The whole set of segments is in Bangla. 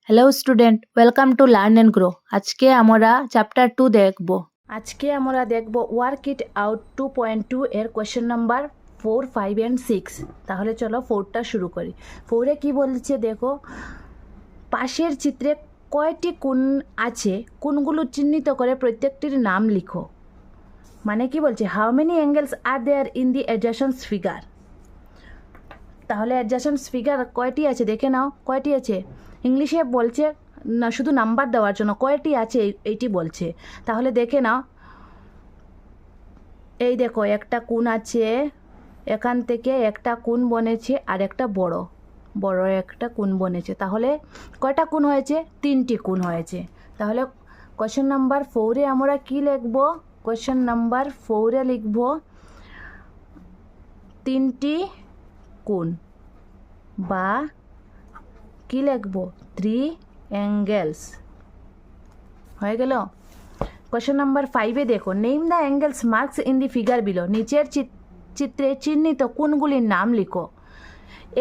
Hello student, welcome to learn and grow. আজকে আমরা চ্যাপ্টার 2 দেখব। আজকে আমরা দেখব ওয়ার্ক ইট আউট 2.2 এর কোয়েশ্চেন নাম্বার 4, 5 অ্যান্ড 6। তাহলে চলো 4টা শুরু করি। 4-এ কি বলছে দেখো, পাশের চিত্রে কয়টি কোণ আছে, কোণগুলো চিহ্নিত করে প্রত্যেকটির নাম লিখো। মানে কি বলছে, how many angles are there in the adjacent figure. তাহলে অ্যাডজাসেন্ট ফিগার কয়টি আছে দেখে নাও, কয়টি আছে। ইংলিশে বলছে না, শুধু নাম্বার দেওয়ার জন্য কয়টি আছে এইটি বলছে। তাহলে দেখে নাও, এই দেখো একটা কোণ আছে, এখান থেকে একটা কোণ বনেছে আর একটা বড় একটা কোণ বনেছে। তাহলে কয়টা কোণ হয়েছে? 3টি কোণ হয়েছে। তাহলে কোয়েশ্চেন নাম্বার 4-এ আমরা কি লিখব? কোয়েশ্চেন নাম্বার 4-এ লিখব 3টি কোণ, বা কি লিখব? 3 অ্যাঙ্গেলস। হয়ে গেল। কোয়েশ্চেন নাম্বার 5-এ দেখো, name the angles marks in the figure below. নিচের চিত্রে চিহ্নিত কোণগুলির নাম লিখো।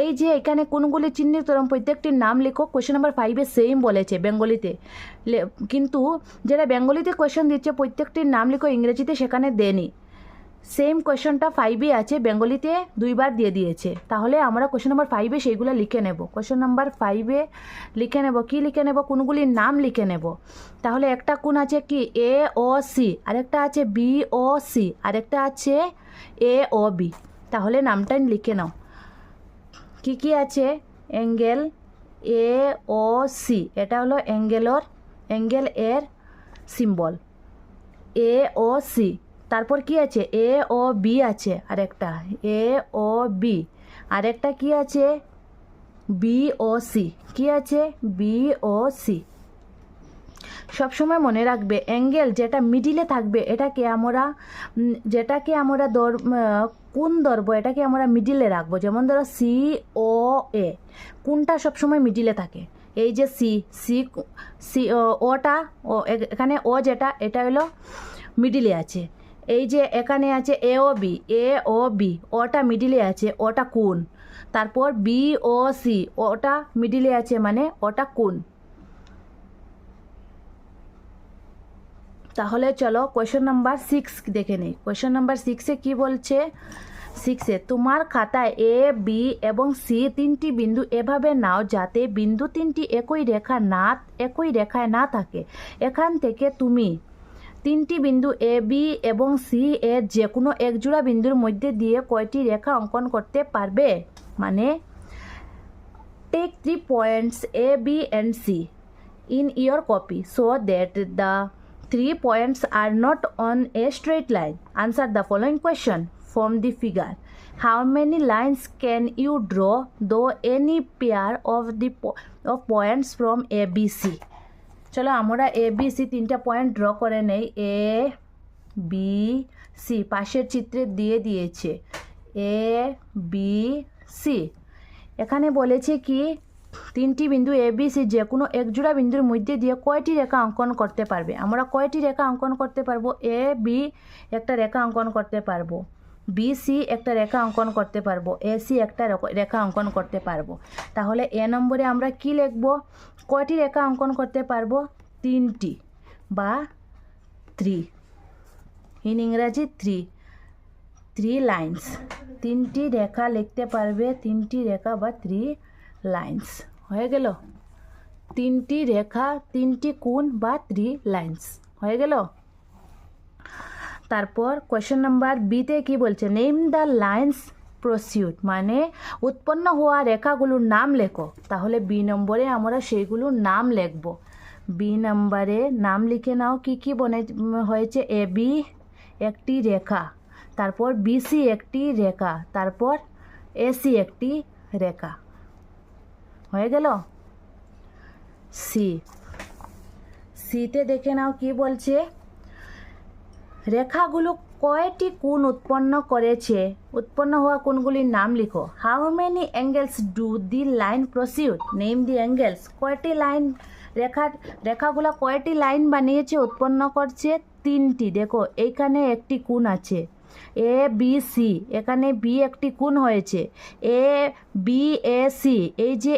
এই যে এখানে কোণগুলি চিহ্নিত প্রত্যেকটির নাম লিখো, কোয়েশ্চেন নাম্বার 5-এ সেম বলেছে বেঙ্গলিতে, কিন্তু যেটা বেঙ্গলিতে কোয়েশ্চেন দিচ্ছে প্রত্যেকটির নাম লিখো, ইংরেজিতে সেখানে দেনি। সেম কোয়েশ্চনটা 5-এ আছে, বেঙ্গলিতে 2বার দিয়ে দিয়েছে। তাহলে আমরা কোয়েশ্চন নাম্বার 5-এ সেইগুলো লিখে নেব। কোয়েশ্চন নাম্বার 5-এ লিখে নেব, কি লিখে নেব? কোনগুলির নাম লিখে নেব। তাহলে একটা কোণ আছে কি এ ও সি, আরেকটা আছে বি ও সি, আরেকটা আছে এ ও বি। তাহলে নামটা লিখে নাও। কি কি আছে? অ্যাঙ্গেল এ ও সি, এটা হলো অ্যাঙ্গেল এর সিম্বল এ ও সি। তারপর কি আছে? এ ও বি আছে, আরেকটা এ ও বি, আরেকটা কি আছে? বি ও সি। কি আছে? বি ও সি। সবসময় মনে রাখবে, অ্যাঙ্গেল যেটা মিডিলে থাকবে এটাকে আমরা কোণ ধরবো, এটাকে আমরা মিডিলে রাখবো। যেমন ধরো সি ও এ, কোনটা সবসময় মিডিলে থাকে। এই যে সি সি সি ওটা এখানে ও যেটা, এটা হলো মিডিলে আছে। এই যে এখানে আছে এ ও বি, ওটা মিডিলে আছে, ওটা কোণ। তারপর বি ও সি, ওটা মিডিলে আছে, মানে ওটা কোণ। তাহলে চলো কোয়েশ্চন নাম্বার 6 দেখে নেই। কোয়েশ্চন নাম্বার 6-এ কি বলছে? 6-এ তোমার খাতায় এ বি এবং সি 3টি বিন্দু এভাবে নাও যাতে বিন্দু 3টি একই রেখায় না থাকে। এখান থেকে তুমি 3টি বিন্দু এ বি এবং সি এর যে কোনো এক জোড়া বিন্দুর মধ্যে দিয়ে কয়টি রেখা অঙ্কন করতে পারবে? মানে take 3 points A B and C in your copy so that the 3 points are not on a straight line. Answer the following question from the figure. How many lines can you draw though any pair of points from A, B, C? চলো আমরা এ বি সি 3টা পয়েন্ট ড্র করে নেই। এ বি সি পাশের চিত্রে দিয়ে দিয়েছে এ বি সি। এখানে বলেছে কি 3টি বিন্দু এ বি সি যে কোনো একজোড়া বিন্দুর মধ্যে দিয়ে কয়টি রেখা অঙ্কন করতে পারবে। আমরা কয়টি রেখা অঙ্কন করতে পারবো? এ বি একটা রেখা অঙ্কন করতে পারবো, বি সি একটা রেখা অঙ্কন করতে পারবো, এ সি একটা রেখা অঙ্কন করতে পারবো। তাহলে এ নম্বরে আমরা কি লিখব? কয়টি রেখা অঙ্কন করতে পারবো? 3টি, বা 3, ইন ইংরাজি 3 লাইন্স। 3টি রেখা লিখতে পারবে, 3টি রেখা বা 3 লাইন্স। হয়ে গেল 3টি রেখা, 3টি কোণ বা 3 লাইন্স হয়ে গেল। তারপর কোয়েশ্চেন নাম্বার বিতে কি বলছে? নেম দ্য লাইন্স প্রসিউড, মানে উৎপন্ন হওয়া রেখাগুলোর নাম লেখো। তাহলে বি নম্বরে আমরা সেইগুলোর নাম লিখব। বি নম্বরে নাম লিখে নাও, কি কি হয়েছে? এ বি একটি রেখা, তারপর বিসি একটি রেখা, তারপর এসি একটি রেখা। হয়ে গেল। সিতে দেখে নাও কি বলছে? রেখাগুলো কয়টি কোণ উৎপন্ন করেছে, উৎপন্ন হওয়া কোণগুলির নাম লিখো। How many angles do the line প্রসিউড? Name the angles. কয়টি লাইন রেখাগুলো কয়টি লাইন বানিয়েছে, উৎপন্ন করছে? 3টি। দেখো এইখানে একটি কোণ আছে, এ বি সি, এখানে বি একটি কোণ হয়েছে, এ বি এ সি, এই যে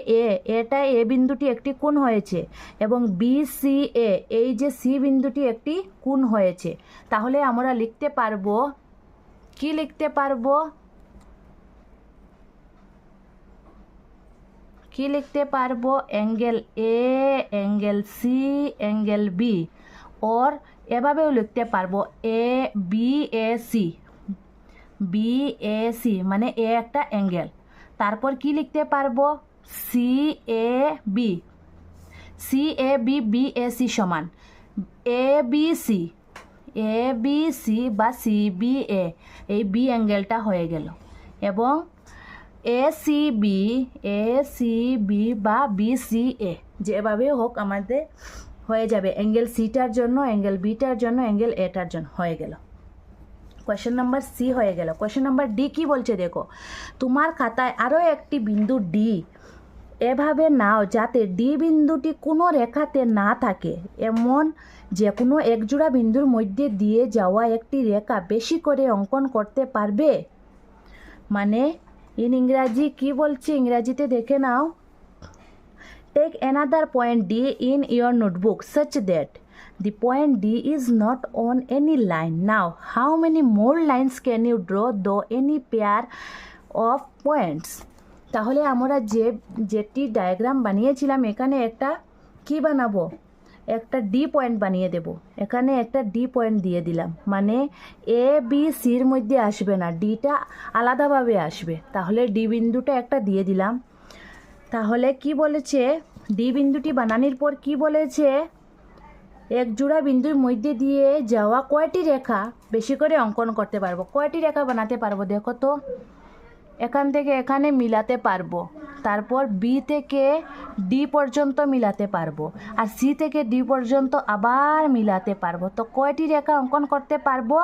এটা এ বিন্দুটি একটি কোণ হয়েছে, এবং বি সি এ, এই যে সি বিন্দুটি একটি কোণ হয়েছে। তাহলে আমরা লিখতে পারবো, কি লিখতে পারবো, কি লিখতে পারবো, angle A, angle C, angle B, or এভাবেও লিখতে পারবো A B A C, B A C মানে এ একটা অ্যাঙ্গেল। তারপর কি লিখতে পারবো, C A B, C A B, B A C সমান A B C, A B C বা সি বি এ, এই বি অ্যাঙ্গেলটা হয়ে গেল। এবং A C B, A C B বা বি সি এ, যেভাবে হোক আমাদের হয়ে যাবে, অ্যাঙ্গেল সিটার জন্য, অ্যাঙ্গেল বিটার জন্য, অ্যাঙ্গেল এটার জন্য হয়ে গেল। কোয়েশ্চেন নাম্বার সি হয়ে গেল। কোয়েশ্চেন নাম্বার ডি কি বলছে দেখো, তোমার খাতায় আরও একটি বিন্দু ডি এভাবে নাও যাতে ডি বিন্দুটি কোনো রেখাতে না থাকে, এমন যে কোনো একজোড়া বিন্দুর মধ্যে দিয়ে যাওয়া একটি রেখা বেশি করে অঙ্কন করতে পারবে। মানে ইন ইংরাজি কি বলছে, ইংরাজিতে দেখে নাও। Take another point D in your notebook such that the point D is not on any line. Now, how many more lines can you draw though any pair of points? তাহলে আমরা যেটি ডায়াগ্রাম বানিয়েছিলাম, এখানে একটা কি বানাবো, একটা ডি পয়েন্ট বানিয়ে দেব। এখানে একটা ডি পয়েন্ট দিয়ে দিলাম, মানে এ বি সির মধ্যে আসবে না, ডিটা আলাদাভাবে আসবে। তাহলে ডি বিন্দুটা একটা দিয়ে দিলাম। তাহলে কি বলেছে, ডি বিন্দুটি বানানোর পর কি বলেছে, এক জোড়া বিন্দুর মধ্যে দিয়ে যাওয়া কয়টি রেখা বেশি করে অঙ্কন করতে পারবো। কয়টি রেখা বানাতে পারবো দেখো তো, এখান থেকে এখানে মিলাতে পারবো, তারপর বি থেকে ডি পর্যন্ত মিলাতে পারবো, আর সি থেকে ডি পর্যন্ত আবার মিলাতে পারবো। তো কয়টি রেখা অঙ্কন করতে পারবো,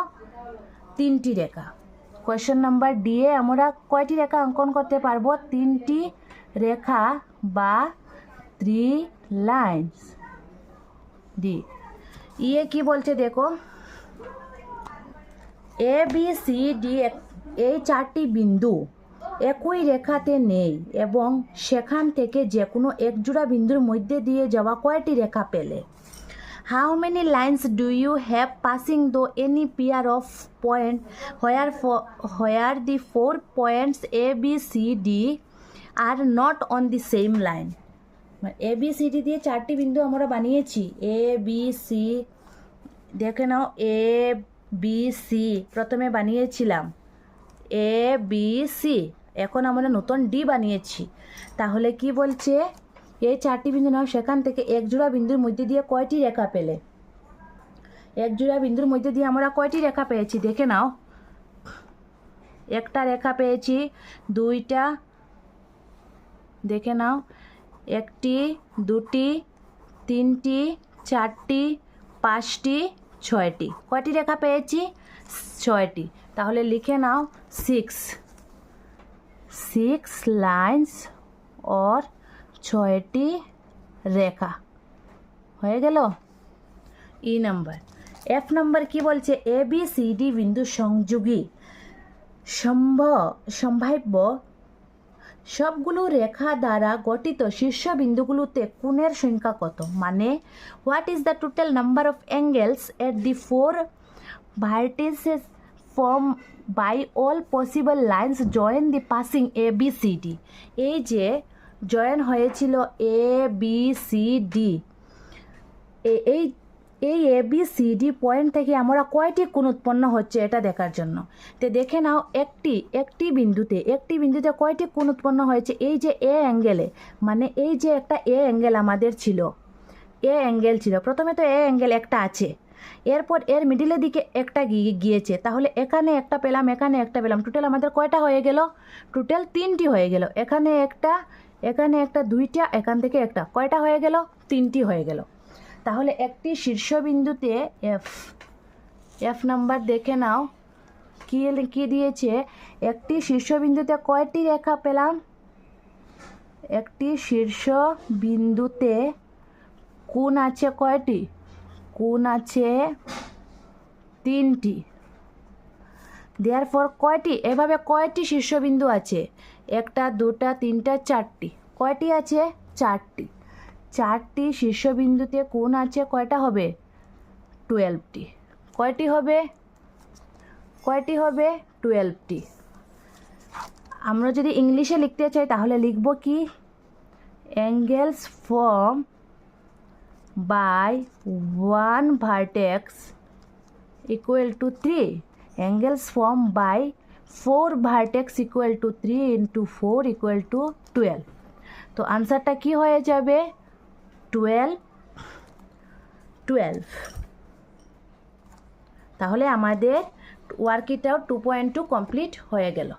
3টি রেখা। কোয়েশ্চেন নাম্বার ডি এ আমরা কয়টি রেখা অঙ্কন করতে পারবো, 3টি রেখা বা 3 লাইনস। ডি ইয়ে কি বলছে দেখো, এ বি সি ডি এই 4টি বিন্দু একই রেখাতে নেই এবং সেখান থেকে যে কোনো একজোড়া বিন্দুর মধ্যে দিয়ে যাওয়া কয়টি রেখা পেলে। How many lines do you have passing through any pair of point where the 4 points A B C D are not on the same line. A B C D দিয়ে 4টি বিন্দু আমরা বানিয়েছি, এ বি সি, দেখে নাও এ বি সি প্রথমে বানিয়েছিলাম, এ বি সি, এখন আমরা নতুন ডি বানিয়েছি। তাহলে কি বলছে, এই 4টি বিন্দু নাও, সেখান থেকে এক জোড়া বিন্দুর মধ্যে দিয়ে কয়টি রেখা পেলে। এক জোড়া বিন্দুর মধ্যে দিয়ে আমরা কয়টি রেখা পেয়েছি দেখে নাও, একটা রেখা পেয়েছি, 2টা, দেখে নাও, 1টি, 2টি, 3টি, 4টি, 5টি, 6টি। কয়টি রেখা পেয়েছি, 6টি। তাহলে লিখে নাও 6 লাইন্স और 6টি রেখা হয়ে গেল। E number. এফ নাম্বার কি বলছে, এ বি সি ডি বিন্দু সংযোগী সম্ভাব্য সবগুলো রেখা দ্বারা গঠিত শীর্ষ বিন্দুগুলোতে কোণের সংখ্যা কত। মানে what is the total number of angles at the 4 vertices form by all possible lines join the passing A B C D. এই যে জয়েন হয়েছিল এ বি সি ডি, এই A B C D point থেকে আমরা কয়টি কোণ উৎপন্ন হচ্ছে এটা দেখার জন্য। তো দেখে নাও, একটি বিন্দুতে কয়টি কোণ উৎপন্ন হয়েছে। এই যে এ অ্যাঙ্গেলে, মানে এই যে একটা এ অ্যাঙ্গেল আমাদের ছিল, এ অ্যাঙ্গেল ছিল, প্রথমে তো এ অ্যাঙ্গেল একটা আছে, এরপর এর মিডিলের দিকে একটা গিয়েছে, তাহলে এখানে একটা পেলাম, এখানে একটা পেলাম, টোটাল আমাদের কয়টা হয়ে গেল, টোটাল 3টি হয়ে গেল। এখানে একটা, 2টা, এখান থেকে একটা, কয়টা হয়ে গেল, 3টি হয়ে গেল। তাহলে একটি শীর্ষবিন্দুতে এফ নাম্বার দেখে নাও কি দিয়েছে, একটি শীর্ষবিন্দুতে কয়টি রেখা পেলাম, একটি শীর্ষবিন্দুতে কোণ আছে কয়টি, কোণ আছে 3টি। দেয়ারফর কয়টি, এভাবে কয়টি শীর্ষবিন্দু আছে? একটা, দুটা, তিনটা, চারটি। কয়টি আছে? চারটি। চারটি শীর্ষবিন্দুতে কোণ আছে কয়টা হবে? 12টি। কয়টি হবে? কয়টি হবে? 12টি। আমরা যদি ইংলিশে লিখতে চাই তাহলে লিখব কি? Angles form by one vertex equal to 3, angles formed by 4 vertex equal to 3 into 4 equal to 12। তো আনসারটা কি হয়ে যাবে? 12। তাহলে আমাদের ওয়ার্কিটাও 2.2 কমপ্লিট হয়ে গেল।